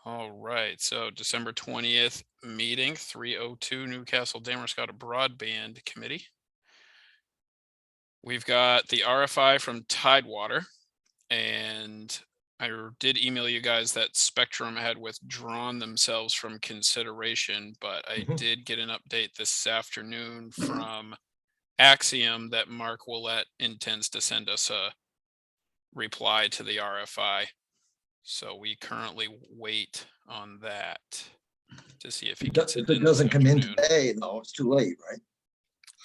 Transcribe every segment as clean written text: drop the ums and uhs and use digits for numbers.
All right, so December 20th meeting, 3:02 Newcastle-Damariscotta Broadband Committee. We've got the RFI from Tidewater, and I did email you guys that Spectrum had withdrawn themselves from consideration, but I Mhm. did get an update this afternoon from Axiom that Mark Willett intends to send us a reply to the RFI. So we currently wait on that to see if he gets it If it in this doesn't come in afternoon. today, though, it's too late, right?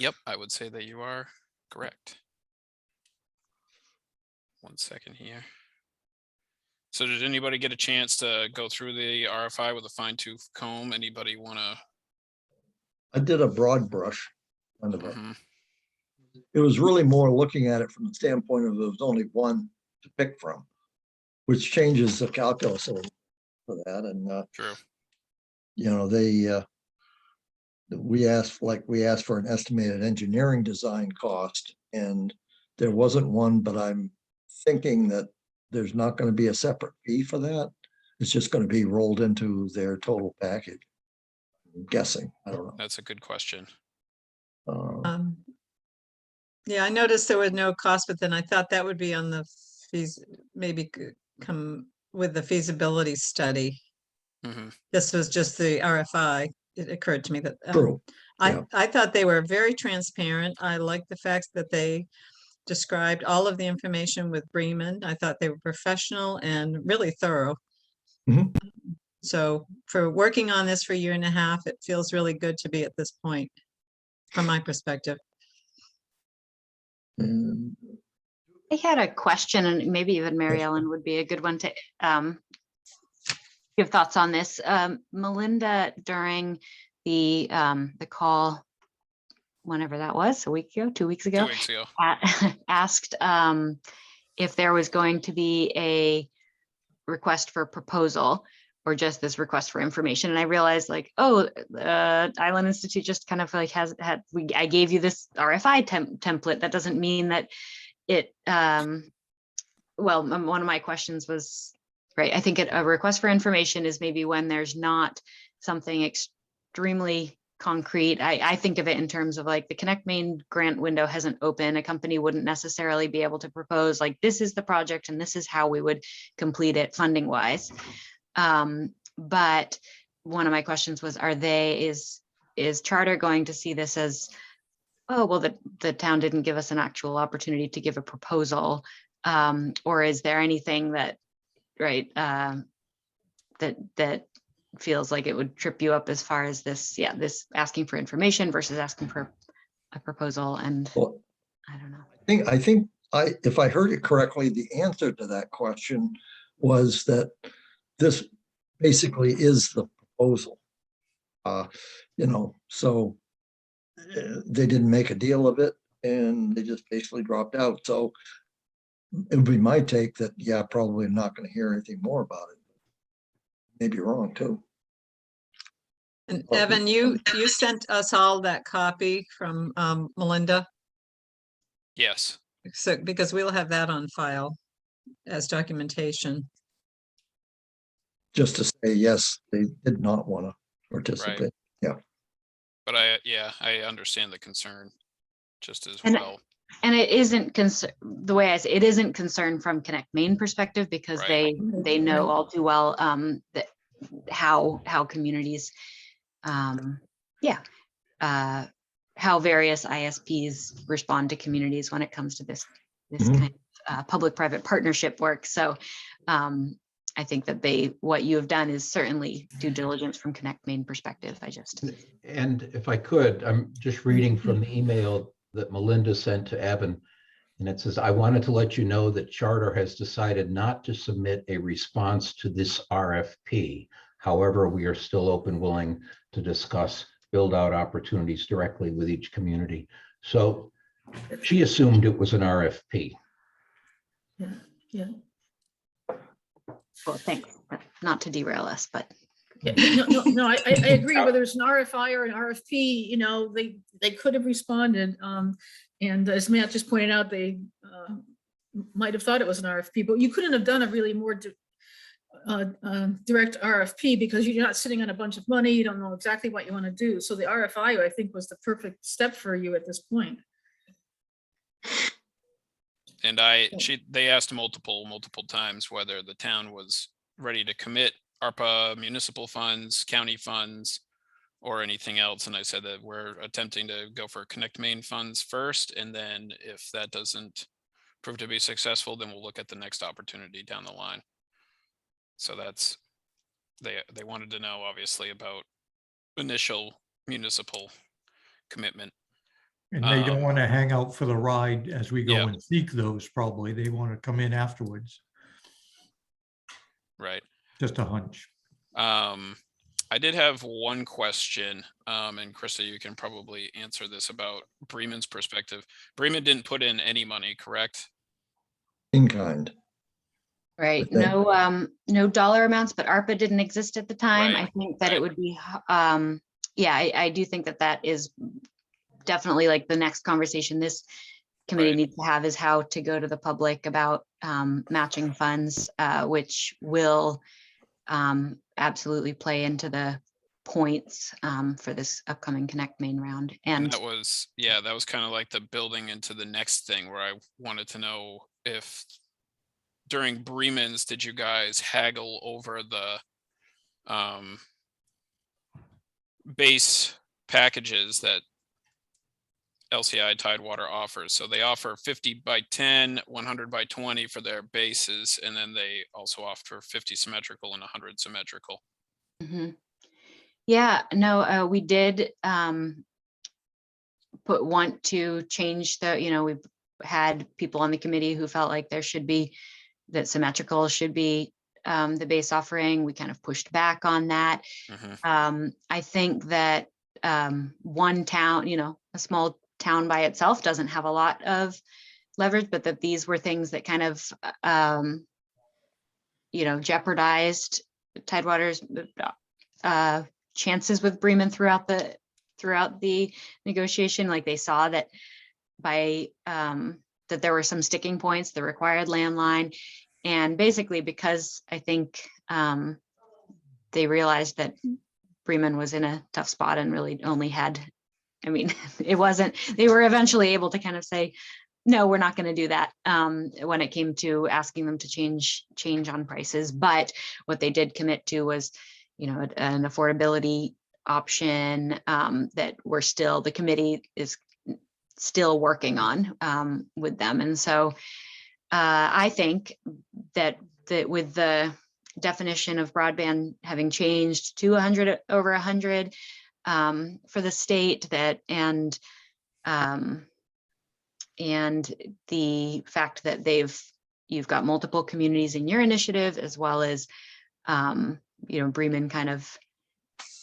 Yep, I would say that you are correct. 1 second here. So did anybody get a chance to go through the RFI with a fine-tooth comb? Anybody want to? I did a broad brush kind of it. Mhm. It was really more looking at it from the standpoint of there was only one to pick from, which changes the calculus a little for that. And, True. we asked for an estimated engineering design cost, and there wasn't one, but I'm thinking that there's not going to be a separate fee for that. It's just going to be rolled into their total package. I'm guessing, I don't know. That's a good question. Yeah, I noticed there was no cost, but then I thought that would be on the fees, maybe come with the feasibility study. Mhm. This was just the RFI. It occurred to me that True. Yeah. I thought they were very transparent. I like the fact that they described all of the information with Bremen. I thought they were professional and really thorough. Mhm. So for working on this for a year and a half, it feels really good to be at this point, from my perspective. And I had a question, and maybe even Mary Ellen would be a good one to give thoughts on this. Melinda, during the call, whenever that was, a week ago, 2 weeks ago, 2 weeks ago. asked if there was going to be a request for proposal or just this request for information. And I realized, like, Island Institute just kind of like I gave you this RFI template. That doesn't mean that it, well, one of my questions was, right, I think a request for information is maybe when there's not something extremely concrete. I think of it in terms of like the Connect Main grant window hasn't opened. A company wouldn't necessarily be able to propose like, this is the project and this is how we would complete it funding wise. But one of my questions was, is Charter going to see this as, oh, well, the town didn't give us an actual opportunity to give a proposal, or is there anything that, right, that feels like it would trip you up as far as this asking for information versus asking for a proposal? And well, I don't know. if I heard it correctly, the answer to that question was that this basically is the proposal. So they didn't make a deal of it and they just basically dropped out. So it would be my take that, yeah, probably I'm not going to hear anything more about it. Maybe wrong too. And Evan, you sent us all that copy from Melinda. Yes. So because we'll have that on file as documentation. Just to say, yes, they did not want to participate. Right. Yeah. But I understand the concern just as And well. And it isn't the way I say it isn't concern from Connect Main perspective, because Right. they know all too well that how communities, how various ISPs respond to communities when it comes to this kind of public-private partnership work. So I think that what you have done is certainly due diligence from Connect Main perspective. And if I could, I'm just reading from the email that Melinda sent to Evan, and it says, I wanted to let you know that Charter has decided not to submit a response to this RFP. However, we are still open, willing to discuss build out opportunities directly with each community. So she assumed it was an RFP. Yeah. Well, thanks. Not to derail us, but. Yeah, no, I agree. Whether it's an RFI or an RFP, they could have responded. And as Matt just pointed out, they might have thought it was an RFP, but you couldn't have done a really more direct RFP because you're not sitting on a bunch of money. You don't know exactly what you want to do. So the RFI, I think, was the perfect step for you at this point. And they asked multiple times whether the town was ready to commit ARPA municipal funds, county funds, or anything else. And I said that we're attempting to go for Connect Main funds first. And then if that doesn't prove to be successful, then we'll look at the next opportunity down the line. So that's, they wanted to know obviously about initial municipal commitment. And they don't Um, want to hang out for the ride as we go yeah. and seek those, probably. They want to come in afterwards. Right. Just a hunch. I did have one question, and Krista, you can probably answer this about Bremen's perspective. Bremen didn't put in any money, correct? In kind. Right, But that- no dollar amounts, but ARPA didn't exist at the time. Right, I think that right. it would be, yeah, I do think that that is definitely like the next conversation this committee Right. needs to have, is how to go to the public about matching funds, which will absolutely play into the points for this upcoming Connect Main round. And And that was, yeah, that was kind of like the building into the next thing where I wanted to know if during Bremen's, did you guys haggle over the base packages that LCI Tidewater offers? So they offer 50 by 10, 100 by 20 for their bases, and then they also offer 50 symmetrical and 100 symmetrical. mhm. Yeah, no, we did want to change the, we've had people on the committee who felt like there should be, that symmetrical should be the base offering. We kind of pushed back on that. Mhm. I think that one town, a small town by itself doesn't have a lot of leverage, but that these were things that kind of, jeopardized Tidewater's chances with Bremen throughout the negotiation. Like they saw that that there were some sticking points, the required landline, and basically because I think they realized that Bremen was in a tough spot and really only had, they were eventually able to kind of say, no, we're not going to do that when it came to asking them to change on prices. But what they did commit to was, an affordability option that the committee is still working on with them. And so I think that with the definition of broadband having changed to 100 over 100 for the state, and the fact that you've got multiple communities in your initiative, as well as Bremen kind of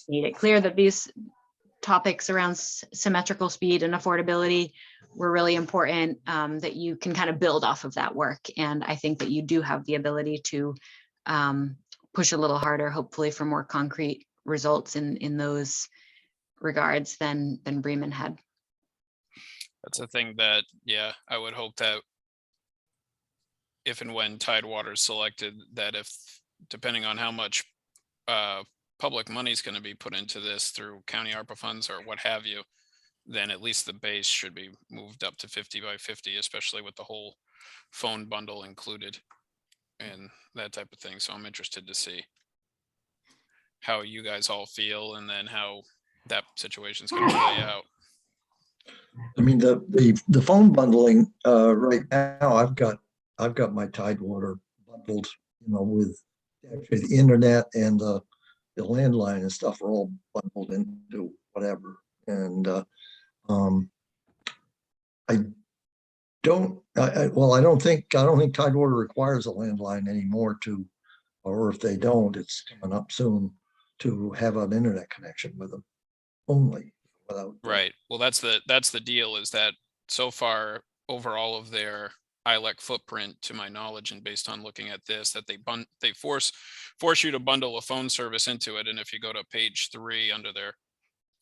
made it clear that these topics around symmetrical speed and affordability were really important, that you can kind of build off of that work. And I think that you do have the ability to push a little harder, hopefully for more concrete results in those regards than Bremen had. That's a thing that, yeah, I would hope that if and when Tidewater is selected, that if, depending on how much public money is going to be put into this through county ARPA funds or what have you, then at least the base should be moved up to 50 by 50, especially with the whole phone bundle included and that type of thing. So I'm interested to see how you guys all feel and then how that situation is going to play out. I mean, the phone bundling, right now, I've got my Tidewater bundled, with actually the internet and the landline and stuff are all bundled into whatever. And I don't think Tidewater requires a landline anymore or if they don't, it's coming up soon to have an internet connection with them only. Right. Well, that's the deal, is that so far over all of their ILEC footprint, to my knowledge, and based on looking at this, that they force you to bundle a phone service into it. And if you go to page 3 under their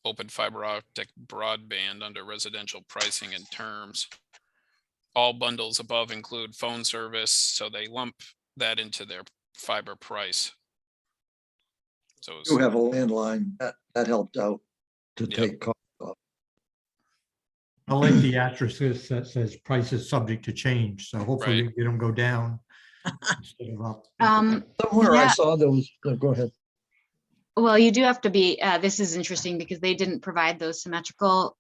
open fiber optic broadband under residential pricing and terms, all bundles above include phone service. So they lump that into their fiber price. So You it's- have a landline that helped out to Yep. take costs off. I like the asterisk that says prices subject to change, so hopefully we Right. can get them go down. Instead of up. Somewhere I Yeah. saw there was, go ahead. Well, you do have to be, this is interesting because they didn't provide those symmetrical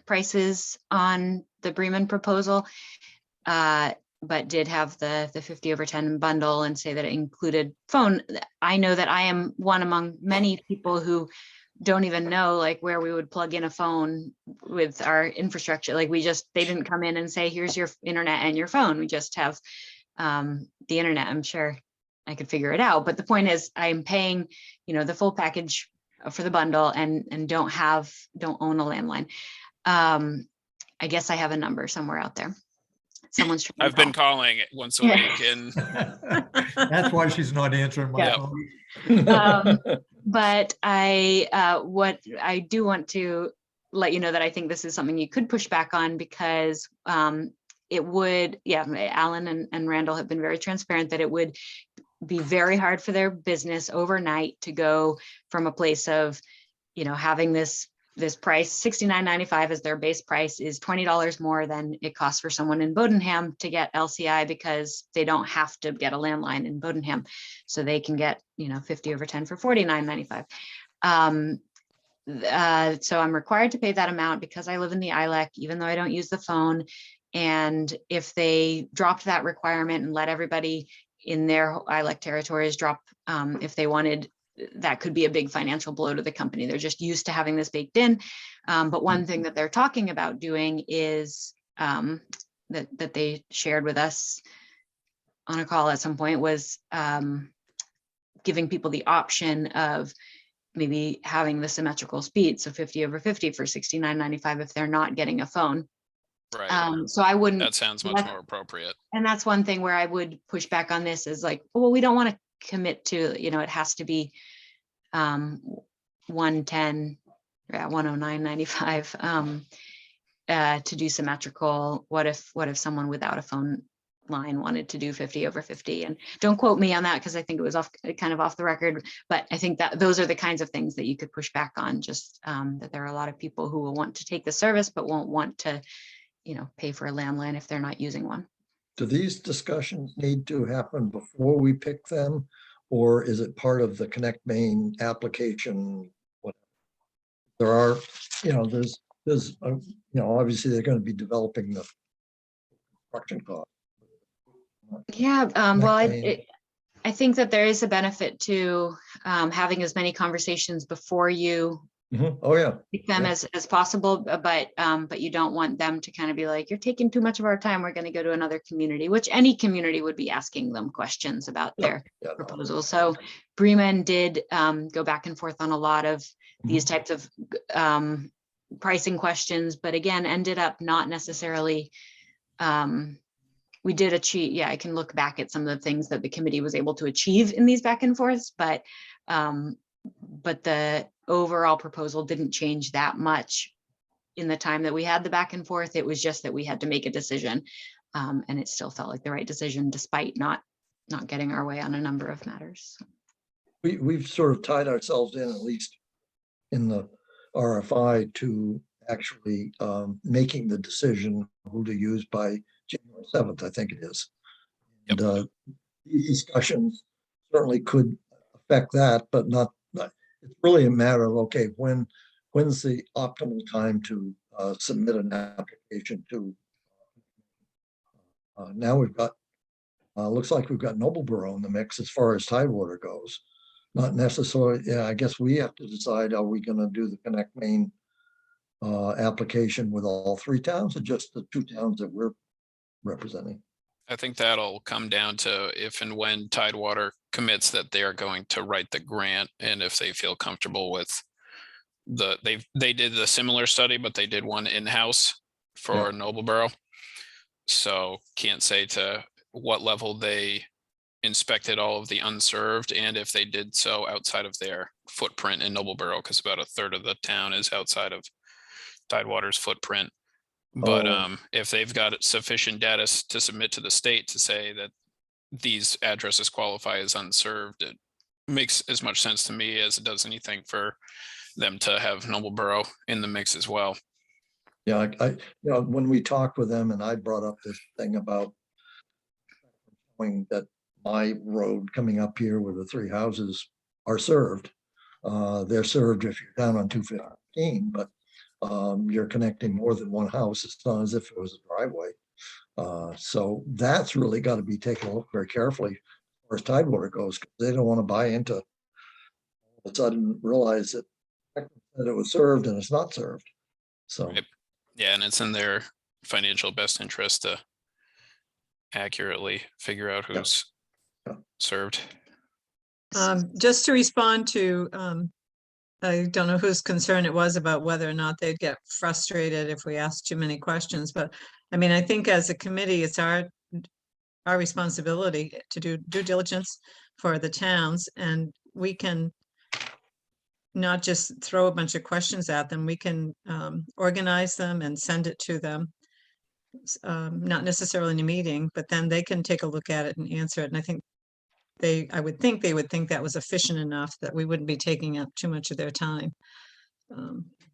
prices on the Bremen proposal, but did have the 50/10 bundle and say that it included phone. I know that I am one among many people who don't even know like where we would plug in a phone with our infrastructure. Like they didn't come in and say, here's your internet and your phone. We just have the internet. I'm sure I could figure it out. But the point is I'm paying, the full package for the bundle and don't own a landline. I guess I have a number somewhere out there. Someone's trying to I've been call. calling it once a Yeah. week, and That's why she's not answering my Yeah. phone. But what I do want to let you know that I think this is something you could push back on because it would, Alan and Randall have been very transparent that it would be very hard for their business overnight to go from a place of, having this price, $69.95 as their base price, is $20 more than it costs for someone in Bodenham to get LCI because they don't have to get a landline in Bodenham. So they can get, 50/10 for $49.95. So I'm required to pay that amount because I live in the ILEC, even though I don't use the phone. And if they dropped that requirement and let everybody in their ILEC territories drop, if they wanted, that could be a big financial blow to the company. They're just used to having this baked in. But one thing that they're talking about doing is that they shared with us on a call at some point was giving people the option of maybe having the symmetrical speed. So 50/50 for $69.95 if they're not getting a phone. right, So I wouldn't. that sounds much more appropriate. And that's one thing where I would push back on this is like, well, we don't want to commit to, it has to be 110, 109.95 to do symmetrical. What if someone without a phone line wanted to do 50/50? And don't quote me on that because I think it was kind of off the record, but I think that those are the kinds of things that you could push back on, just that there are a lot of people who will want to take the service but won't want to pay for a landline if they're not using one. Do these discussions need to happen before we pick them? Or is it part of the Connect Main application? There are, there's, obviously they're going to be developing the construction cost. Yeah, well, Main. I think that there is a benefit to having as many conversations before you Oh, yeah. pick them Yeah. as possible, but you don't want them to kind of be like, you're taking too much of our time, we're going to go to another community, which any community would be asking them questions about their Yeah, no. proposal. So Bremen did go back and forth on a lot of these types of pricing questions, but again, ended up not necessarily, we did achieve, I can look back at some of the things that the committee was able to achieve in these back and forths, but the overall proposal didn't change that much in the time that we had the back and forth. It was just that we had to make a decision, and it still felt like the right decision despite not getting our way on a number of matters. We've sort of tied ourselves in, at least in the RFI, to actually making the decision who to use by January 7th, I think it is. Yep. And these discussions certainly could affect that, but not, it's really a matter of, okay, when's the optimal time to submit an application to, now we've got, looks like we've got Noblesboro in the mix as far as Tidewater goes. Not necessarily, I guess we have to decide, are we gonna do the Connect Main application with all three towns or just the two towns that we're representing? I think that'll come down to if and when Tidewater commits that they are going to write the grant, and if they feel comfortable with they did the similar study, but they did one in-house for Noblesboro. So can't say to what level they inspected all of the unserved, and if they did so outside of their footprint in Noblesboro, because about a third of the town is outside of Tidewater's footprint. But if they've got sufficient data to submit to the state to say that these addresses qualify as unserved, it makes as much sense to me as it does anything for them to have Noblesboro in the mix as well. Yeah, when we talked with them and I brought up this thing about showing that my road coming up here where the 3 houses are served. They're served if you're down on 215, but you're connecting more than one house. It's not as if it was a driveway. So that's really got to be taken a look very carefully as far as Tidewater goes, because they don't want to buy into all of a sudden realize that it was served and it's not served. So. Right. Yeah, and it's in their financial best interest to accurately figure out who's served. Just to respond to, I don't know whose concern it was about whether or not they'd get frustrated if we asked too many questions, but I mean, I think as a committee, it's our responsibility to do due diligence for the towns, and we can not just throw a bunch of questions at them, we can organize them and send it to them. Not necessarily in a meeting, but then they can take a look at it and answer it. And I think I would think they would think that was efficient enough that we wouldn't be taking up too much of their time.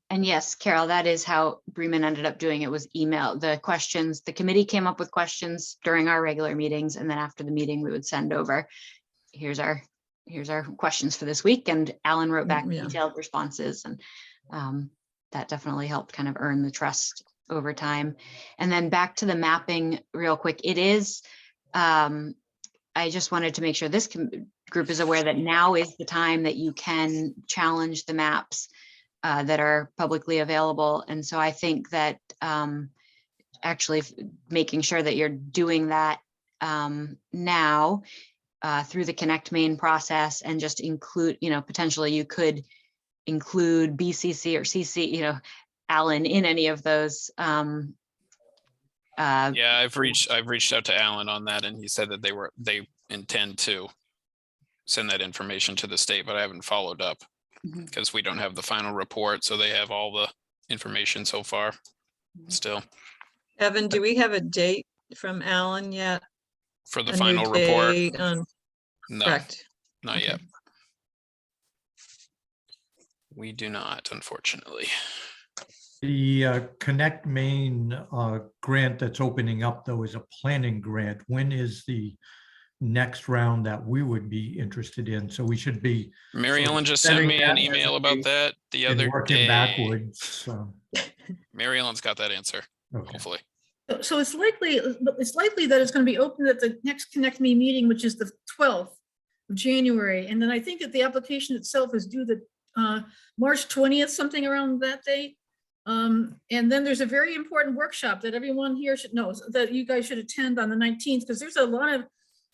And yes, Carol, that is how Bremen ended up doing it, was email. The questions, the committee came up with questions during our regular meetings, and then after the meeting, we would send over, here's our questions for this week. And Alan wrote back detailed responses, and that definitely helped kind of earn the trust over time. And then back to the mapping real quick. It is, I just wanted to make sure this group is aware that now is the time that you can challenge the maps that are publicly available. And so I think that actually making sure that you're doing that now through the Connect Main process, and just include, potentially you could include BCC or CC, Alan, in any of those. Yeah, I've reached out to Alan on that, and he said that they intend to send that information to the state, but I haven't followed up because we don't have the final report. So they have all the information so far still. Evan, do we have a date from Alan yet? For the A new final report? date on- No, Correct. not Okay. yet. We do not, unfortunately. The Connect Main grant that's opening up, though, is a planning grant. When is the next round that we would be interested in? So we should be Mary sort of Ellen just sent setting me an that email as a about date that the and other working day. backwards. So, Mary Ellen's got that answer, okay. hopefully. So it's likely that it's going to be open at the next Connect Me meeting, which is the 12th of January. And then I think that the application itself is due the March 20th, something around that date. And then there's a very important workshop that everyone here should know, that you guys should attend on the 19th, because there's a lot of,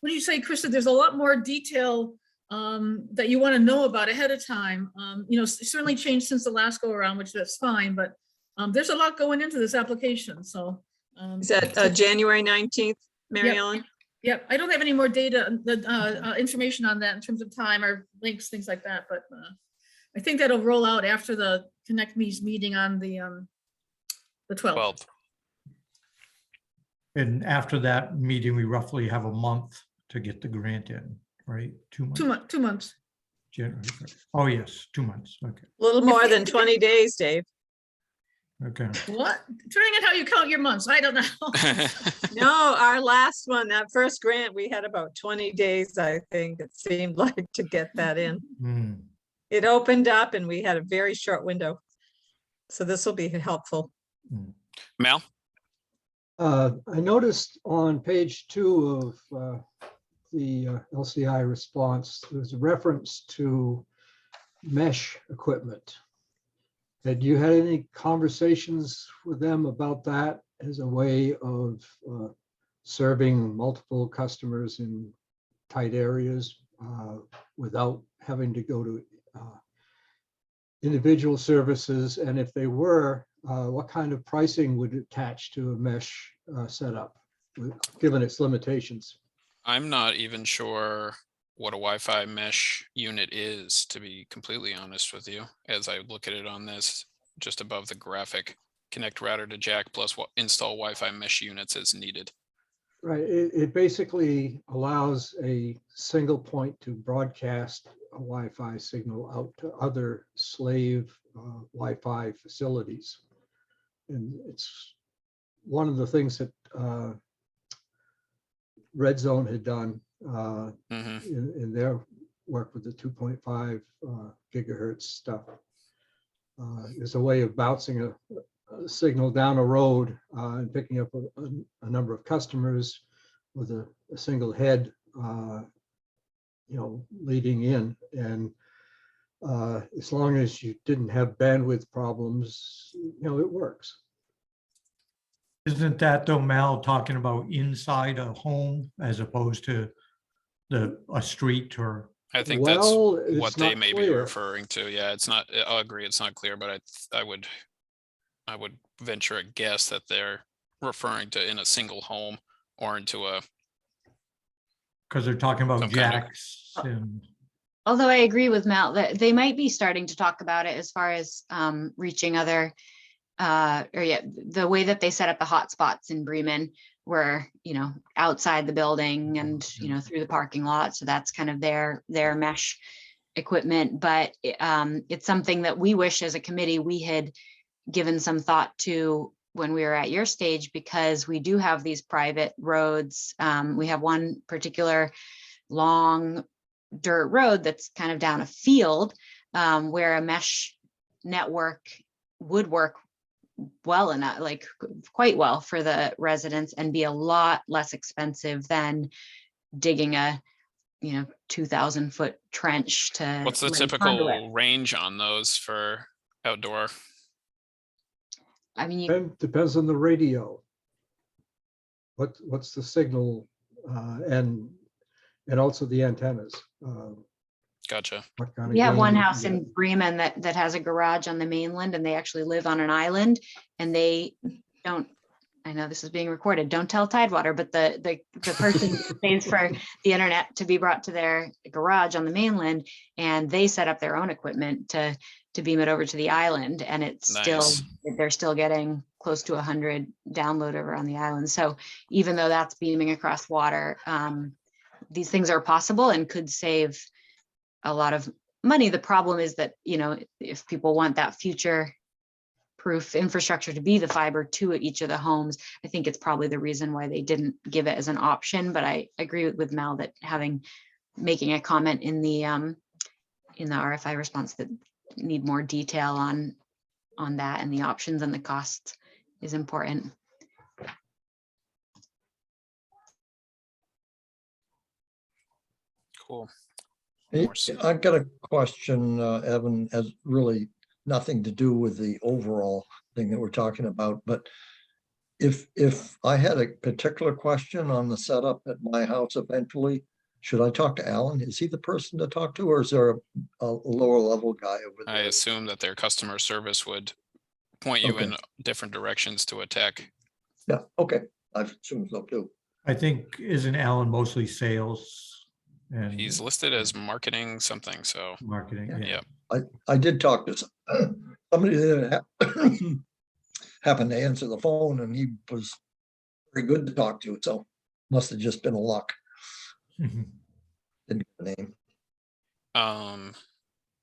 what do you say, Krista? There's a lot more detail that you want to know about ahead of time. It's certainly changed since the last go around, which that's fine, but there's a lot going into this application. So Is that January 19th, Mary Yep. Ellen? Yep, I don't have any more data, information on that in terms of time or links, things like that, but I think that'll roll out after the Connect Me's meeting on the 12th. 12th. And after that meeting, we roughly have a month to get the grant in, right? 2 months. 2 months. January 1st. Oh, yes, 2 months. Okay. A little more than 20 days, Dave. Okay. What? Depending on how you count your months, I don't know. No, our last one, that first grant, we had about 20 days, I think it seemed like, to get that in. Hmm. It opened up and we had a very short window. So this will be helpful. Mel? I noticed on page 2 of the LCI response, there's a reference to mesh equipment. Had you had any conversations with them about that as a way of serving multiple customers in tight areas without having to go to individual services? And if they were, what kind of pricing would attach to a mesh setup, given its limitations? I'm not even sure what a Wi-Fi mesh unit is, to be completely honest with you, as I look at it on this, just above the graphic. Connect router to jack plus install Wi-Fi mesh units as needed. Right, it basically allows a single point to broadcast a Wi-Fi signal out to other slave Wi-Fi facilities. And it's one of the things that Red Zone had done in their work with the 2.5 gigahertz stuff. Is a way of bouncing a signal down a road and picking up a number of customers with a single head, leading in. And as long as you didn't have bandwidth problems, it works. Isn't that though, Mal, talking about inside a home as opposed to a street or? I think Well, that's it's what they not may be clear. referring to. Yeah, it's not, I'll agree, it's not clear, but I would venture a guess that they're referring to in a single home or into a, Because they're talking about Some kind of- jacks and. Although I agree with Mel that they might be starting to talk about it as far as reaching other, the way that they set up the hotspots in Bremen were, outside the building and, through the parking lot. So that's kind of their mesh equipment. But it's something that we wish as a committee we had given some thought to when we were at your stage, because we do have these private roads. We have one particular long dirt road that's kind of down a field where a mesh network would work well enough, like quite well for the residents, and be a lot less expensive than digging a 2,000-foot trench to. what's the lay typical conduit. range on those for outdoor? I mean, Depends on the radio. What's the signal and also the antennas. Gotcha. What kind of we have gain one you can house get. in Bremen that has a garage on the mainland, and they actually live on an island, and they don't. I know this is being recorded. Don't tell Tidewater, but the person pays for the internet to be brought to their garage on the mainland, and they set up their own equipment to beam it over to the island, and it's Nice. they're still getting close to 100 download over on the island. So even though that's beaming across water, these things are possible and could save a lot of money. The problem is that, if people want that future proof infrastructure to be the fiber to each of the homes, I think it's probably the reason why they didn't give it as an option. But I agree with Mel that making a comment in the RFI response that need more detail on that and the options and the costs is important. Cool. Hey, More so. I've got a question, Evan, has really nothing to do with the overall thing that we're talking about, but if I had a particular question on the setup at my house eventually, should I talk to Alan? Is he the person to talk to, or is there a lower level guy over I there? assume that their customer service would point you Okay. in different directions to a tech. Yeah, okay, I assume so too. I think, isn't Alan mostly sales and He's listed as marketing something, so marketing? yeah. I did talk to somebody that happened to answer the phone, and he was very good to talk to, so must have just been a luck. Mhm. Didn't get the name.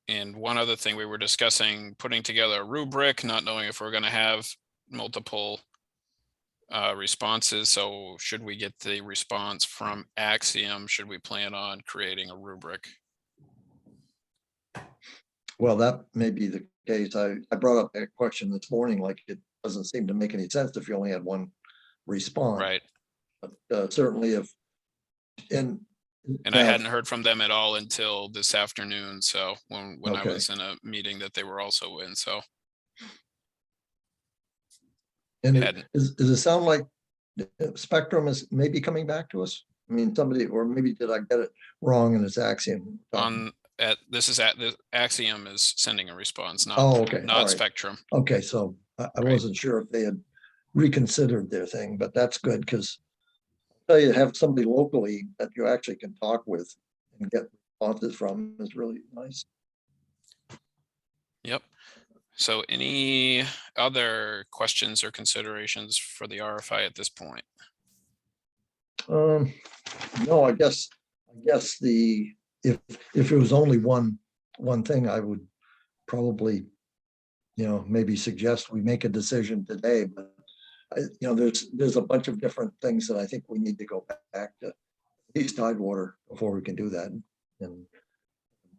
And one other thing we were discussing, putting together a rubric, not knowing if we're going to have multiple responses. So should we get the response from Axiom? Should we plan on creating a rubric? Well, that may be the case. I brought up that question this morning, like it doesn't seem to make any sense if you only had one response. Right. But certainly if, And I hadn't heard from them at all until this afternoon. So when I Okay. was in a meeting that they were also in, so And hadn't. does it sound like Spectrum is maybe coming back to us? I mean, somebody, or maybe did I get it wrong and it's Axiom? the Axiom is sending a response, not Oh, okay, all not right. Spectrum. Okay, so I Right. wasn't sure if they had reconsidered their thing, but that's good, because you have somebody locally that you actually can talk with and get responses from is really nice. Yep. So any other questions or considerations for the RFI at this point? No, I guess if it was only one thing, I would probably, maybe suggest we make a decision today, but there's a bunch of different things that I think we need to go back to East Tidewater before we can do that. And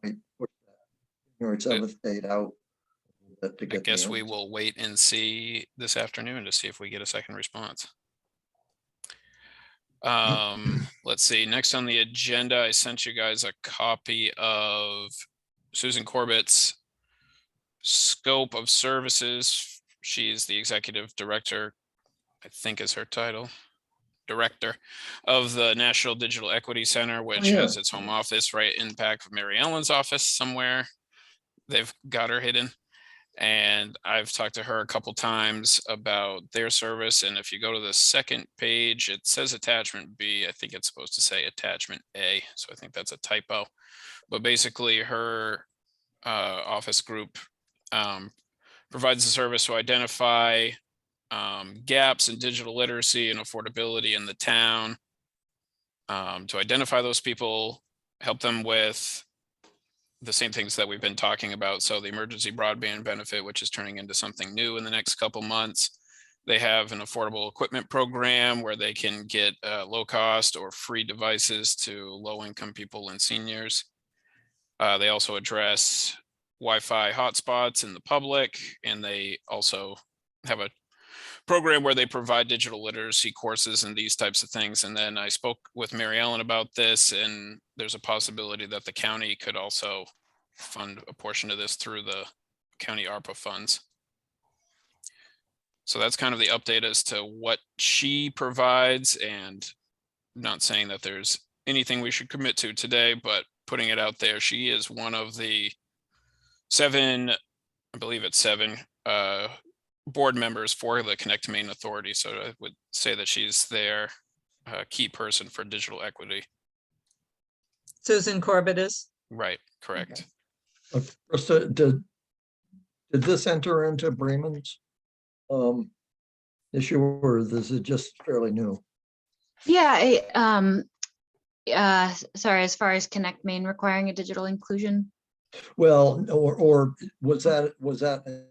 might push that January 7th date out. To I get the guess we answer. will wait and see this afternoon to see if we get a second response. Let's see, next on the agenda, I sent you guys a copy of Susan Corbett's scope of services. She's the executive director, I think is her title, director of the National Digital Equity Center, which yeah. has its home office right in back of Mary Ellen's office somewhere. They've got her hidden. And I've talked to her a couple times about their service. And if you go to the second page, it says attachment B. I think it's supposed to say attachment A. So I think that's a typo. But basically her office group provides the service to identify gaps in digital literacy and affordability in the town, to identify those people, help them with the same things that we've been talking about. So the emergency broadband benefit, which is turning into something new in the next couple months. They have an affordable equipment program where they can get low cost or free devices to low income people and seniors. They also address Wi-Fi hotspots in the public, and they also have a program where they provide digital literacy courses and these types of things. And then I spoke with Mary Ellen about this, and there's a possibility that the county could also fund a portion of this through the county ARPA funds. So that's kind of the update as to what she provides, and I'm not saying that there's anything we should commit to today, but putting it out there. She is one of the 7, I believe it's 7, board members for the Connect Maine Authority. So I would say that she's their key person for digital equity. Susan Corbett is. Right, correct. Krista, did this enter into Bremen's issue, or is it just fairly new? Yeah, sorry, as far as Connect Maine requiring a digital inclusion. Well, or was that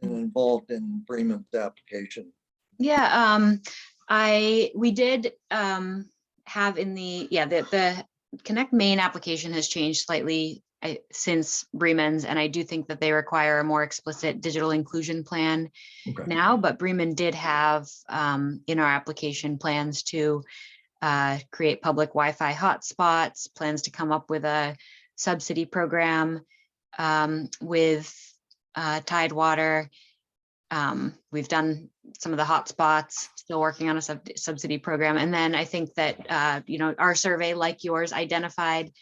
involved in Bremen's application? Yeah, we did have in the Connect Maine application has changed slightly since Bremen's, and I do think that they require a more explicit digital inclusion plan now, but Bremen did have in our application plans to create public Wi-Fi hotspots, plans to come up with a subsidy program with Tidewater. We've done some of the hotspots, still working on a subsidy program. And then I think that, our survey, like yours, identified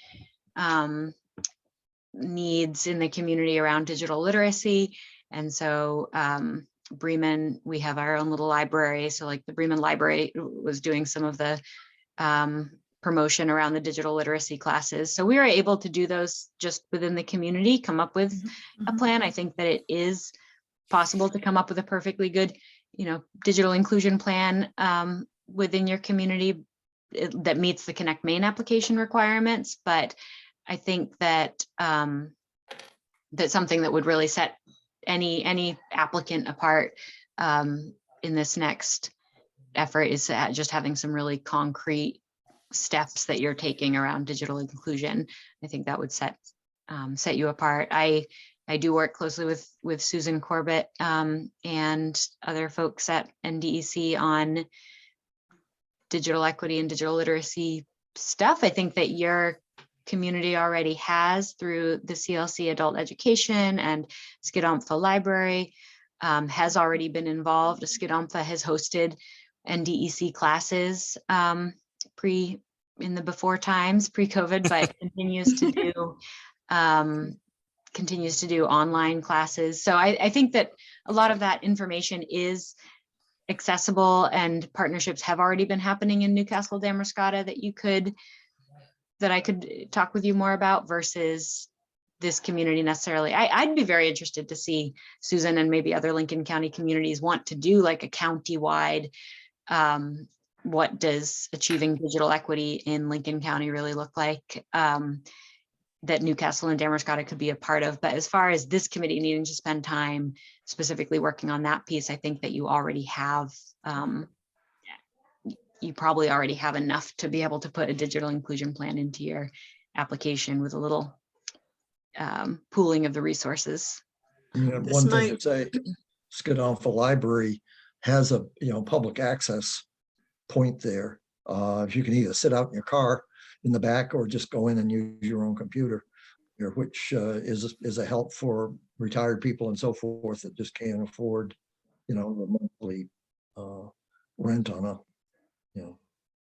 needs in the community around digital literacy. And so Bremen, we have our own little library. So like the Bremen Library was doing some of the promotion around the digital literacy classes. So we were able to do those just within the community, come up with a plan. I think that it is possible to come up with a perfectly good, digital inclusion plan within your community that meets the Connect Maine application requirements. But I think that that's something that would really set any applicant apart in this next effort is just having some really concrete steps that you're taking around digital inclusion. I think that would set you apart. I do work closely with Susan Corbett and other folks at NDEC on digital equity and digital literacy stuff. I think that your community already has through the CLC Adult Education and Skidomfa Library has already been involved. Skidomfa has hosted NDEC classes in the before times, pre-COVID, but continues to do online classes. So I think that a lot of that information is accessible, and partnerships have already been happening in Newcastle-Damariscotta that I could talk with you more about versus this community necessarily. I'd be very interested to see Susan and maybe other Lincoln County communities want to do like a county-wide what does achieving digital equity in Lincoln County really look like, that Newcastle and Damariscotta could be a part of. But as far as this committee needing to spend time specifically working on that piece, I think that you already have, you probably already have enough to be able to put a digital inclusion plan into your application with a little pooling of the resources. Yeah, This one thing might- to say, Skedonfa Library has a, public access point there. If you can either sit out in your car in the back or just go in and use your own computer, which is a help for retired people and so forth that just can't afford, the monthly rent on a,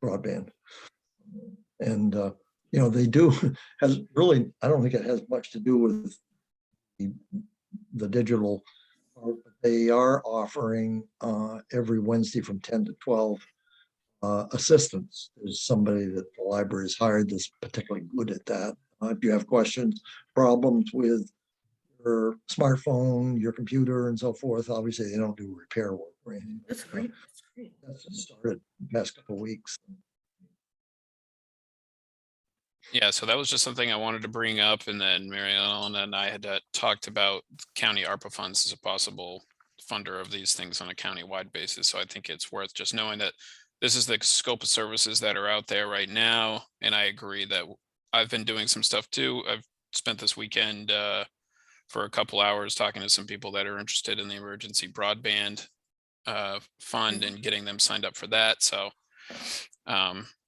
broadband. And, they do has really, I don't think it has much to do with the digital. They are offering every Wednesday from 10 to 12 assistance. There's somebody that the library has hired that's particularly good at that. If you have questions, problems with your smartphone, your computer and so forth, obviously they don't do repair work or anything. That's great. That's great. That's just started the past couple of weeks. Yeah, so that was just something I wanted to bring up, and then Mary Ellen and I had talked about county ARPA funds as a possible funder of these things on a county-wide basis. So I think it's worth just knowing that this is the scope of services that are out there right now. And I agree that I've been doing some stuff too. I've spent this weekend for a couple hours talking to some people that are interested in the emergency broadband fund and getting them signed up for that. So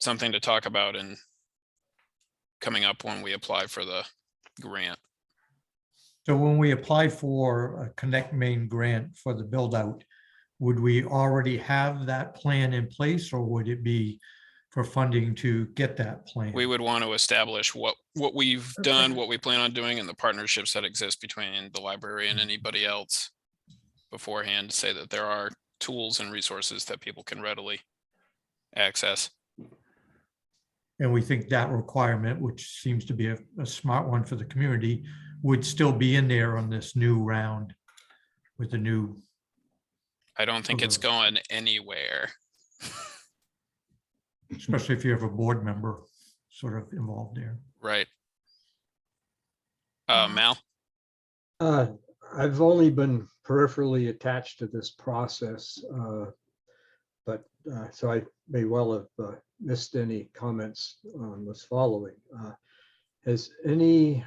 something to talk about and coming up when we apply for the grant. So when we apply for a Connect Main grant for the build out, would we already have that plan in place, or would it be for funding to get that plan? We would want to establish what we've done, what we plan on doing, and the partnerships that exist between the library and anybody else beforehand, to say that there are tools and resources that people can readily access. And we think that requirement, which seems to be a smart one for the community, would still be in there on this new round with the new. I don't think it's going anywhere. Especially if you have a board member sort of involved there. Right. Mal? I've only been peripherally attached to this process, but so I may well have missed any comments on this following. Has any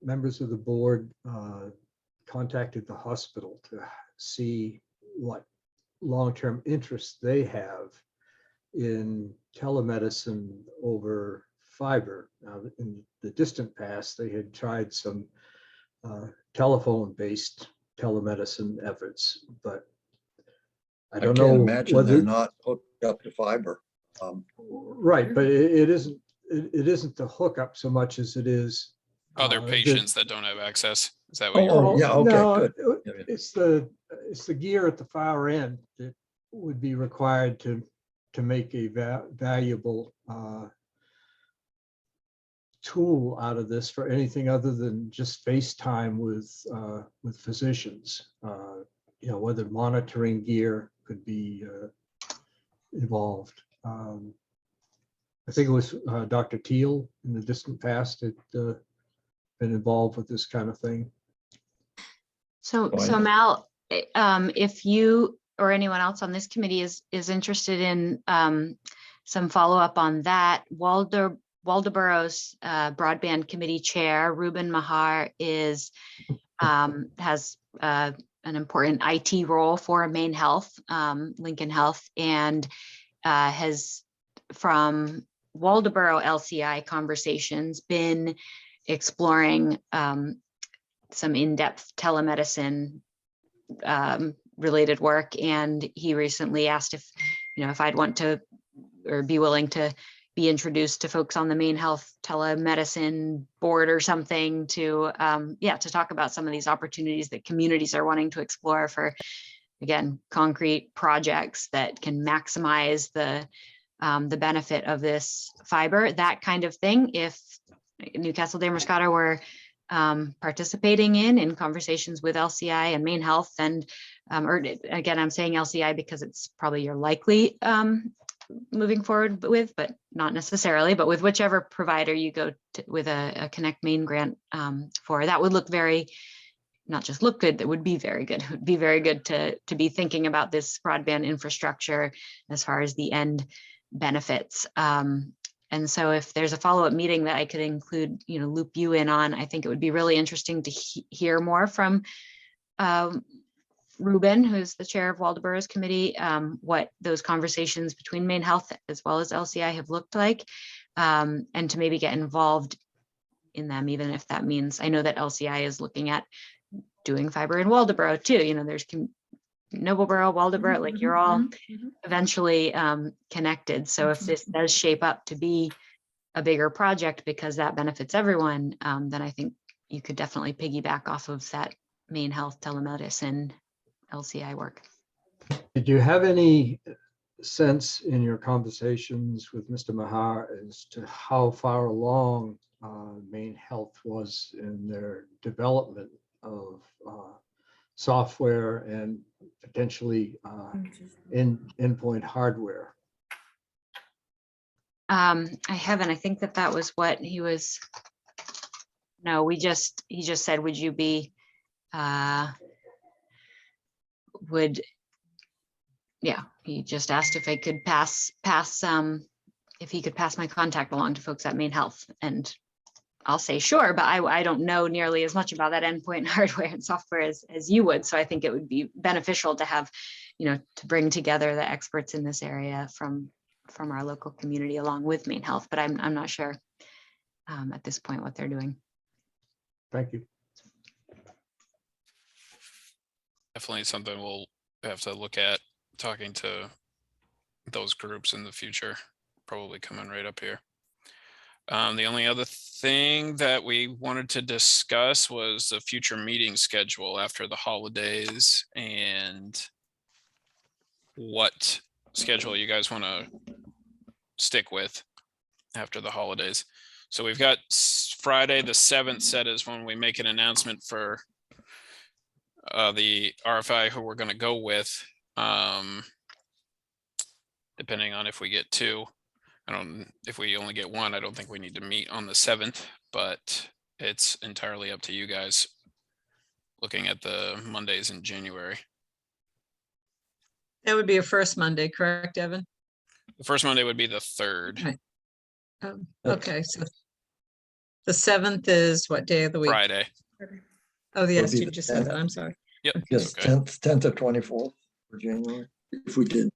members of the board contacted the hospital to see what long-term interest they have in telemedicine over fiber? Now, in the distant past, they had tried some telephone-based telemedicine efforts, but I don't know Imagine whether they're not hooked up to fiber. right, but it isn't the hookup so much as it is Other the- patients that don't have access. Is that what you're? Oh, yeah, okay, no, good. Yeah, yeah. It's the gear at the far end that would be required to make a valuable tool out of this for anything other than just FaceTime with physicians. Whether monitoring gear could be involved. I think it was Dr. Teal in the distant past had been involved with this kind of thing. So Fine. Mal, if you or anyone else on this committee is interested in some follow-up on that, Waldeboro's broadband committee chair, Ruben Mahar, has an important IT role for Maine Health, Lincoln Health, and has, from Waldeboro LCI conversations, been exploring some in-depth telemedicine related work. And he recently asked if I'd want to or be willing to be introduced to folks on the Maine Health telemedicine board or something to talk about some of these opportunities that communities are wanting to explore for, again, concrete projects that can maximize the benefit of this fiber, that kind of thing. If Newcastle-Damariscotta were participating in conversations with LCI and Maine Health, and or again, I'm saying LCI because it's probably your likely moving forward with, but not necessarily, but with whichever provider you go to with a Connect Main grant for, that would look very, not just look good, that would be very good. It would be very good to be thinking about this broadband infrastructure as far as the end benefits. And so if there's a follow-up meeting that I could include, loop you in on, I think it would be really interesting to hear more from Ruben, who's the chair of Waldeboro's committee, what those conversations between Maine Health as well as LCI have looked like, and to maybe get involved in them, even if that means, I know that LCI is looking at doing fiber in Waldeboro too. There's Nobleboro, Waldeboro, like you're all eventually connected. So if this does shape up to be a bigger project because that benefits everyone, then I think you could definitely piggyback off of that Maine Health telemedicine LCI work. Did you have any sense in your conversations with Mr. Mahar as to how far along Maine Health was in their development of software and potentially endpoint hardware? I haven't. I think that was what he was. No, he just said, would you be, he just asked if I could pass if he could pass my contact along to folks at Maine Health, and I'll say sure, but I don't know nearly as much about that endpoint hardware and software as you would. So I think it would be beneficial to have, to bring together the experts in this area from our local community along with Maine Health, but I'm not sure at this point what they're doing. Thank you. Definitely something we'll have to look at, talking to those groups in the future, probably coming right up here. The only other thing that we wanted to discuss was the future meeting schedule after the holidays and what schedule you guys want to stick with after the holidays. So we've got Friday the 7th set is when we make an announcement for the RFI who we're going to go with, depending on if we get two. If we only get one, I don't think we need to meet on the 7th, but it's entirely up to you guys looking at the Mondays in January. That would be a first Monday, correct, Evan? The first Monday would be the 3rd. Right. Okay, so the 7th is what day of the week? Friday. Oh, yes, be you the just said that. 10th. I'm sorry. Yep. Yes, Okay. 10th or 24th for January. If we did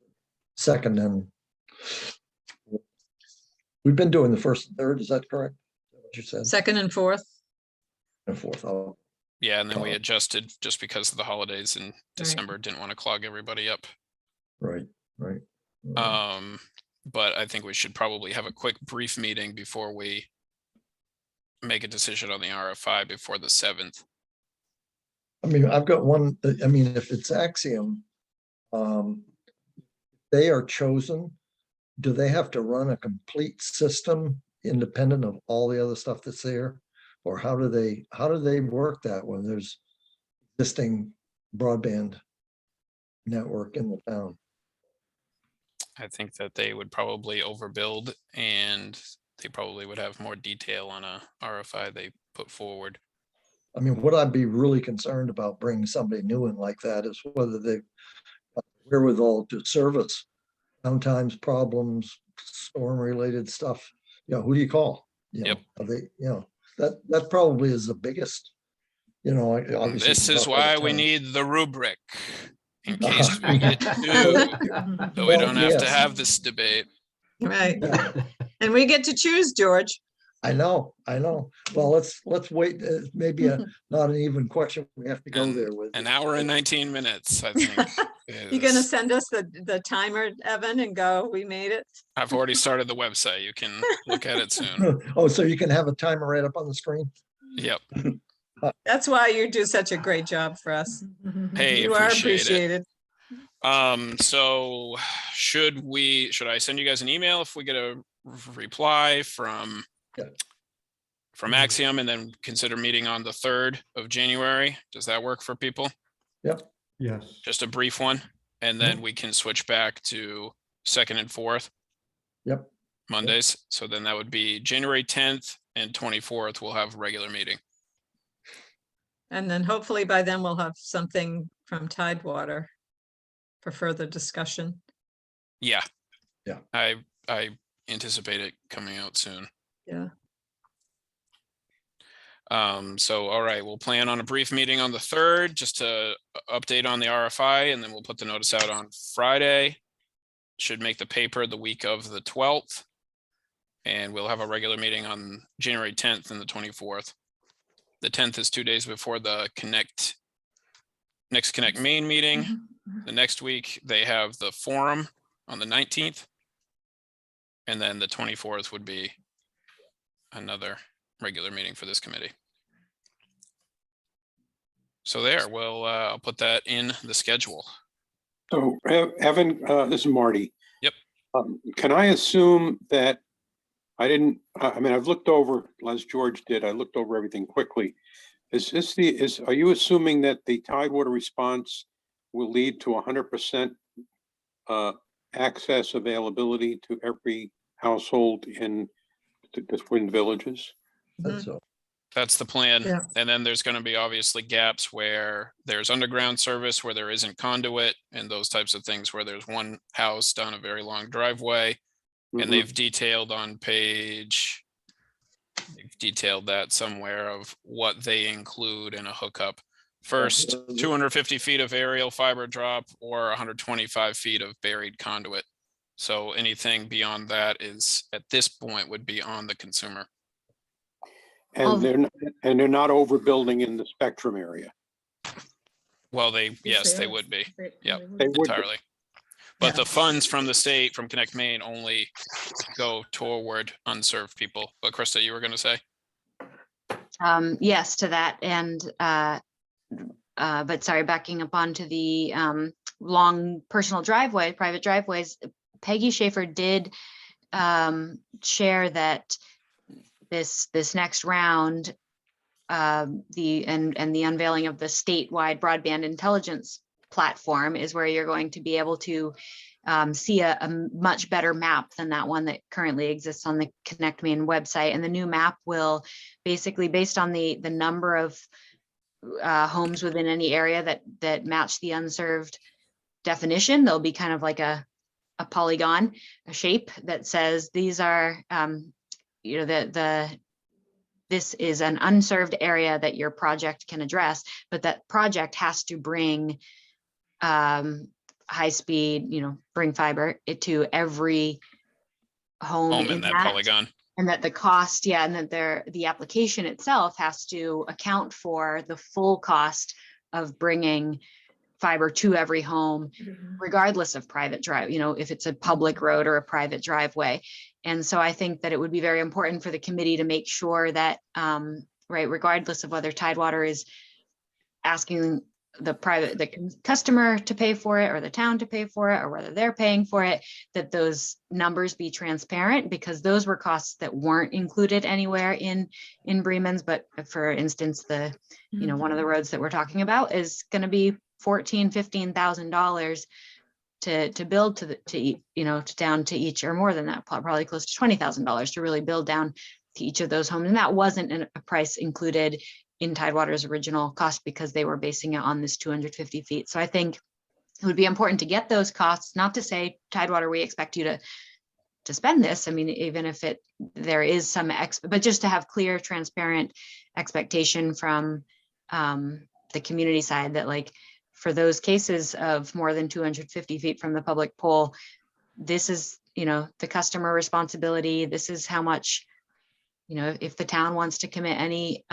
2nd and we've been doing the 1st and 3rd, is that correct? What you said? 2nd and 4th. And 4th. Oh, Yeah, and then we adjusted just because of the holidays in December. Didn't want to clog everybody up. right. But I think we should probably have a quick brief meeting before we make a decision on the RFI before the 7th. I mean, I've got one, I mean, if it's Axiom, they are chosen, do they have to run a complete system independent of all the other stuff that's there? Or how do they work that when there's existing broadband network in the town? I think that they would probably overbuild and they probably would have more detail on a RFI they put forward. I mean, what I'd be really concerned about bringing somebody new in like that is whether they wherewithal to service downtimes, problems, storm-related stuff. Who do you call? Yep. Are they, that probably is the biggest, obviously. This is talk about why the we town. need the rubric in case we get two, so we Well, don't have to yes. have this debate. Right. And we get to choose, George. I know. Well, let's wait. Maybe not an even question. We have to go And there with. An hour and 19 minutes, I think. You're gonna is- send us the timer, Evan, and go, we made it? I've already started the website. You can look at it soon. Oh, so you can have a timer right up on the screen? Yep. That's why you do such a great job for us. Hey, You are appreciate it. appreciated. So should I send you guys an email if we get a reply from Yeah. Axiom and then consider meeting on the 3rd of January? Does that work for people? Yes. Just a brief one, and then we can switch back to 2nd and 4th. Yep. Mondays. So then that would be January 10th and 24th. We'll have a regular meeting. And then hopefully by then we'll have something from Tidewater for further discussion. Yeah. Yeah. I anticipate it coming out soon. Yeah. So, all right, we'll plan on a brief meeting on the 3rd, just to update on the RFI, and then we'll put the notice out on Friday. Should make the paper the week of the 12th. And we'll have a regular meeting on January 10th and the 24th. The 10th is 2 days before the next Connect Main meeting. The next week, they have the forum on the 19th. And then the 24th would be another regular meeting for this committee. So there, I'll put that in the schedule. So Evan, this is Marty. Yep. Can I assume that I mean, I've looked over, as George did, I looked over everything quickly. Are you assuming that the Tidewater response will lead to 100% access availability to every household in the Twin Villages? Mhm. So, That's the plan. Yeah. And then there's going to be obviously gaps where there's underground service, where there isn't conduit, and those types of things, where there's one house down a very long driveway. Mhm. And they've detailed on page, they've detailed that somewhere of what they include in a hookup. First, 250 feet of aerial fiber drop or 125 feet of buried conduit. So anything beyond that is, at this point, would be on the consumer. And they're not overbuilding in the Spectrum area. Well, Yes, yes, they are. would be. Yep. They would be. Entirely. But Yeah. the funds from the state, from Connect Main, only go toward unserved people. But Krista, you were going to say? Yes to that. And, but sorry, backing up onto the long personal driveway, private driveways, Peggy Schaefer did share that this next round, the unveiling of the statewide broadband intelligence platform is where you're going to be able to see a much better map than that one that currently exists on the Connect Main website. And the new map will basically, based on the number of homes within any area that match the unserved definition, there'll be kind of like a polygon, a shape that says these are, this is an unserved area that your project can address, but that project has to bring high speed, bring fiber to every home In that polygon. and that the cost, and that the application itself has to account for the full cost of bringing fiber to every home, regardless of private drive, if it's a public road or a private driveway. And so I think that it would be very important for the committee to make sure that, regardless of whether Tidewater is asking the customer to pay for it or the town to pay for it, or whether they're paying for it, that those numbers be transparent, because those were costs that weren't included anywhere in Bremen's. But for instance, one of the roads that we're talking about is going to be $15,000 to build to down to each, or more than that, probably close to $20,000 to really build down to each of those homes. And that wasn't a price included in Tidewater's original cost, because they were basing it on this 250 feet. So I think it would be important to get those costs, not to say, Tidewater, we expect you to spend this. I mean, even if there is some, but just to have clear, transparent expectation from the community side that, like, for those cases of more than 250 feet from the public pole, this is, the customer responsibility. This is how much, if the town wants to commit any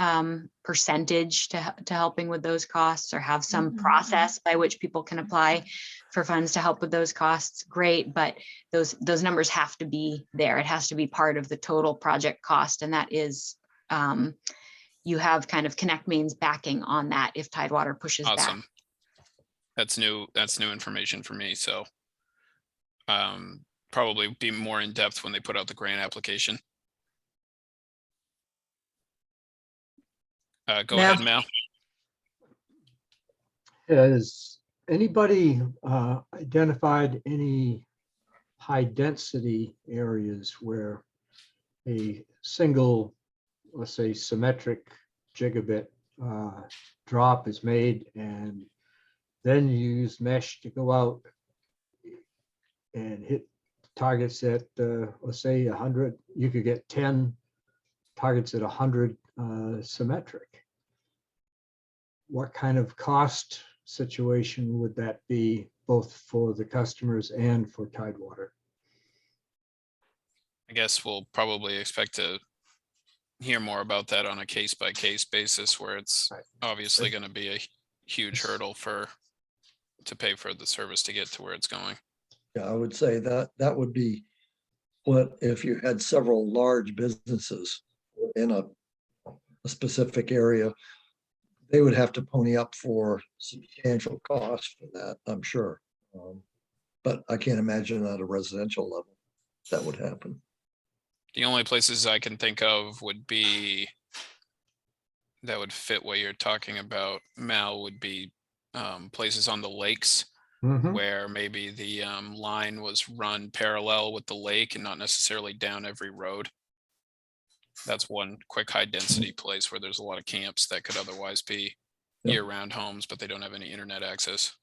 percentage to helping with those costs, or have some process by which people can apply for funds to help with those costs, great. But those numbers have to be there. It has to be part of the total project cost. And that is, you have kind of Connect Main's backing on that if Tidewater pushes back. Awesome. That's new information for me. So probably be more in depth when they put out the grant application. Go ahead, Mal. Has anybody identified any high density areas where a single, let's say, symmetric gigabit drop is made, and then you use mesh to go out and hit targets at, let's say 100, you could get 10 targets at 100 symmetric. What kind of cost situation would that be, both for the customers and for Tidewater? I guess we'll probably expect to hear more about that on a case-by-case basis, where it's Right. obviously going to be a huge hurdle to pay for the service to get to where it's going. Yeah, I would say that that would be what, if you had several large businesses in a specific area, they would have to pony up for substantial costs for that, I'm sure. But I can't imagine at a residential level that would happen. The only places I can think of would be that would fit what you're talking about, Mal, would be places on the lakes Mhm. where maybe the line was run parallel with the lake and not necessarily down every road. That's one quick high density place where there's a lot of camps that could otherwise be Yep. year-round homes, but they don't have any internet access.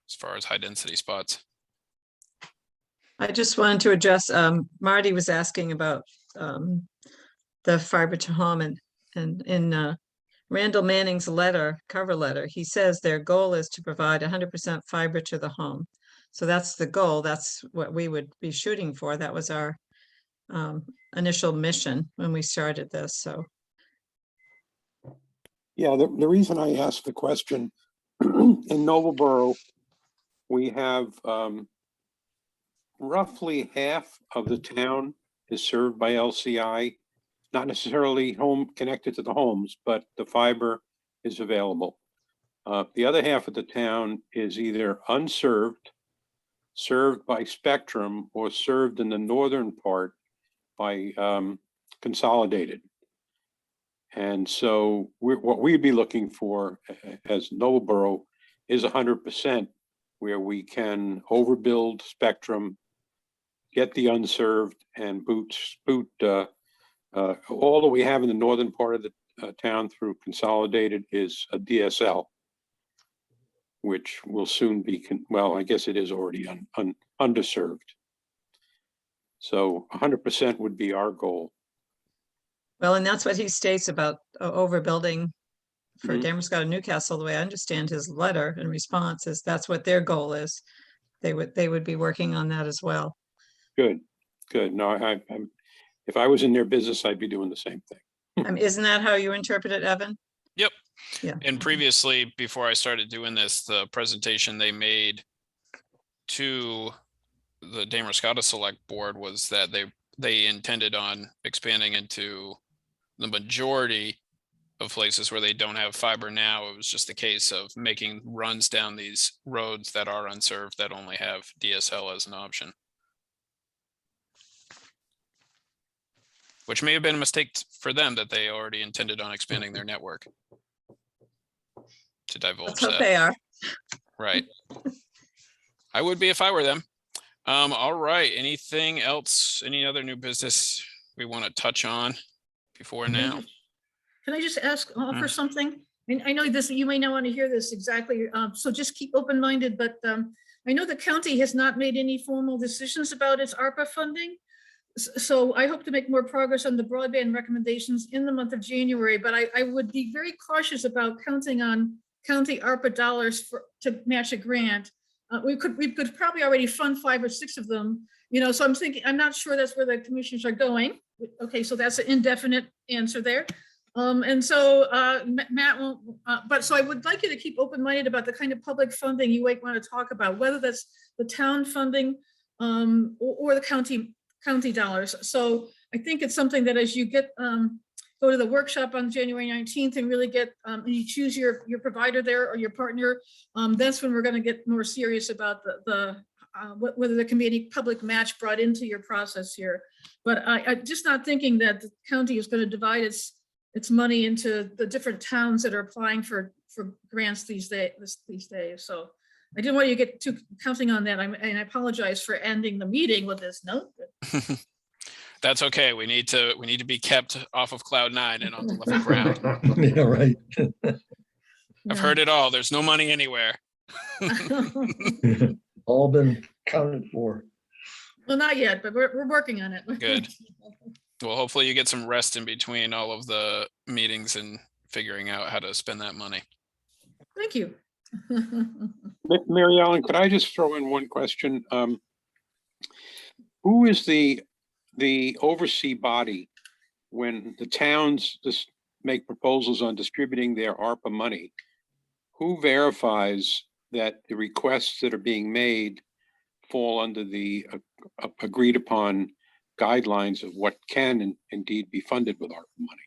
As far as high density spots. I just wanted to address, Marty was asking about the fiber to home, and in Randall Manning's cover letter, he says their goal is to provide 100% fiber to the home. So that's the goal. That's what we would be shooting for. That was our initial mission when we started this. So Yeah, the reason I asked the question, in Noblesboro, we have roughly half of the town is served by LCI, not necessarily home connected to the homes, but the fiber is available. The other half of the town is either unserved, served by Spectrum, or served in the northern part by Consolidated. And so what we'd be looking for as Noblesboro is 100%, where we can overbuild Spectrum, get the unserved, and boot all that we have in the northern part of the town through Consolidated is a DSL, which will soon be, well, I guess it is already underserved. So 100% would be our goal. well, and that's what he states about overbuilding for Mhm. Damariscotta Newcastle. The way I understand his letter and response is that's what their goal is. They would be working on that as well. Good. No, I'm if I was in their business, I'd be doing the same thing. Isn't that how you interpret it, Evan? Yep. Yeah. And previously, before I started doing this, the presentation they made to the Damariscotta Select Board was that they intended on expanding into the majority of places where they don't have fiber now. It was just a case of making runs down these roads that are unserved that only have DSL as an option. Which may have been a mistake for them, that they already intended on expanding their network to divulge Let's hope that. they are. Right. I would be if I were them. All right. Anything else? Any other new business we want to touch on before now? Can I just offer something? And I know this, you may not want to hear this exactly, so just keep open-minded, but I know the county has not made any formal decisions about its ARPA funding. So I hope to make more progress on the broadband recommendations in the month of January, but I would be very cautious about counting on county ARPA dollars to match a grant. We could probably already fund 5 or 6 of them, so I'm thinking, I'm not sure that's where the commissioners are going. Okay, so that's an indefinite answer there. And so Matt won't, but so I would like you to keep open-minded about the kind of public funding you might want to talk about, whether that's the town funding or the county dollars. So I think it's something that as you go to the workshop on January 19th and really get, you choose your provider there or your partner, that's when we're going to get more serious about whether there can be any public match brought into your process here. But I'm just not thinking that the county is going to divide its money into the different towns that are applying for grants these days. So I didn't want you to get too counting on that. And I apologize for ending the meeting with this note. That's okay. We need to be kept off of cloud nine and on the level ground. Yeah, right. I've heard it all. There's no money anywhere. All been counted for. Well, not yet, but we're working on it. Good. Well, hopefully you get some rest in between all of the meetings and figuring out how to spend that money. Thank you. Mary Ellen, could I just throw in one question? Who is the oversee body when the towns just make proposals on distributing their ARPA money? Who verifies that the requests that are being made fall under the agreed upon guidelines of what can indeed be funded with ARPA money?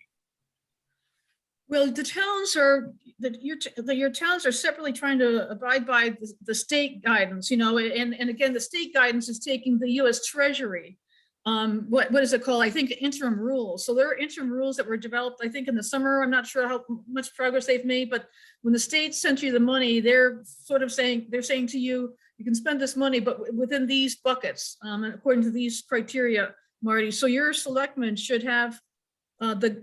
Well, the towns are, your towns are separately trying to abide by the state guidance, you know, and again, the state guidance is taking the US Treasury. What is it called? I think interim rules. So there are interim rules that were developed, I think in the summer. I'm not sure how much progress they've made, but when the state sent you the money, they're sort of saying, they're saying to you, you can spend this money, but within these buckets, according to these criteria, Marty. So your selectmen should have the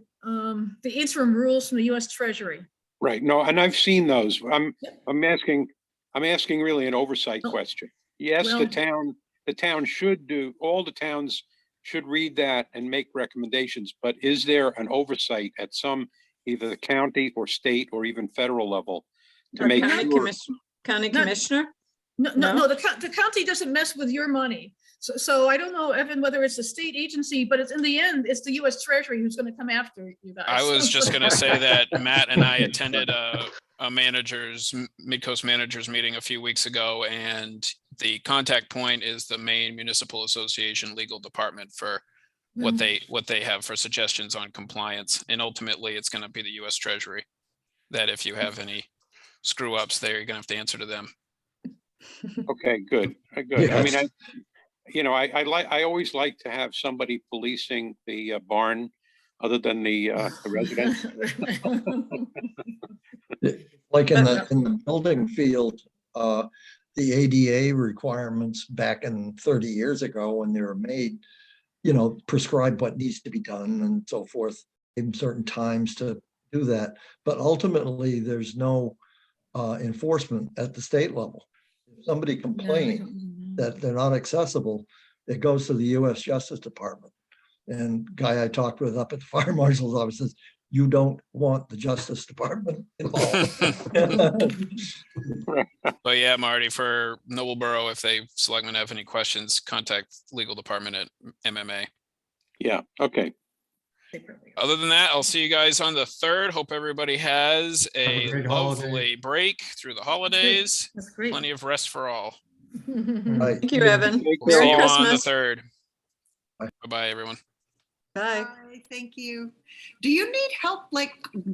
interim rules from the US Treasury. Right. No, and I've seen those. I'm asking really an oversight Oh, question. Yes, well- the town should do, all the towns should read that and make recommendations, but is there an oversight at some, either the county or state or even federal level to Or make county sure? County Not- commissioner? No, the county doesn't mess with your money. So I don't know, Evan, whether it's a state agency, but it's in the end, it's the US Treasury who's going to come after you guys. I was just going to say that Matt and I attended a Mid-Coast managers meeting a few weeks ago, and the contact point is the Maine Municipal Association legal department for what they have for suggestions on compliance. And ultimately, it's going to be the US Treasury that if you have any screw ups there, you're going to have to answer to them. Okay, good, good. I mean, Yes. I always like to have somebody policing the barn other than the residents. Like in the building field, the ADA requirements back in 30 years ago when they were made, you know, prescribe what needs to be done and so forth in certain times to do that. But ultimately, there's no enforcement at the state level. If somebody complains that they're not accessible, it goes to the US Justice Department. And guy I talked with up at the fire marshal's office says, you don't want the Justice Department involved. But yeah, Marty, for Noblesboro, if they selectmen have any questions, contact legal department at MMA. Yeah, okay. Other than that, I'll see you guys on the 3rd. Hope everybody has a great lovely holiday. break through the holidays. That's great. Plenty of rest for all. Right. Thank you, Evan. Take We'll care, see Merry you all. on the Christmas. 3rd. Bye. Bye-bye, everyone. Bye. Bye, thank you. Do you need help like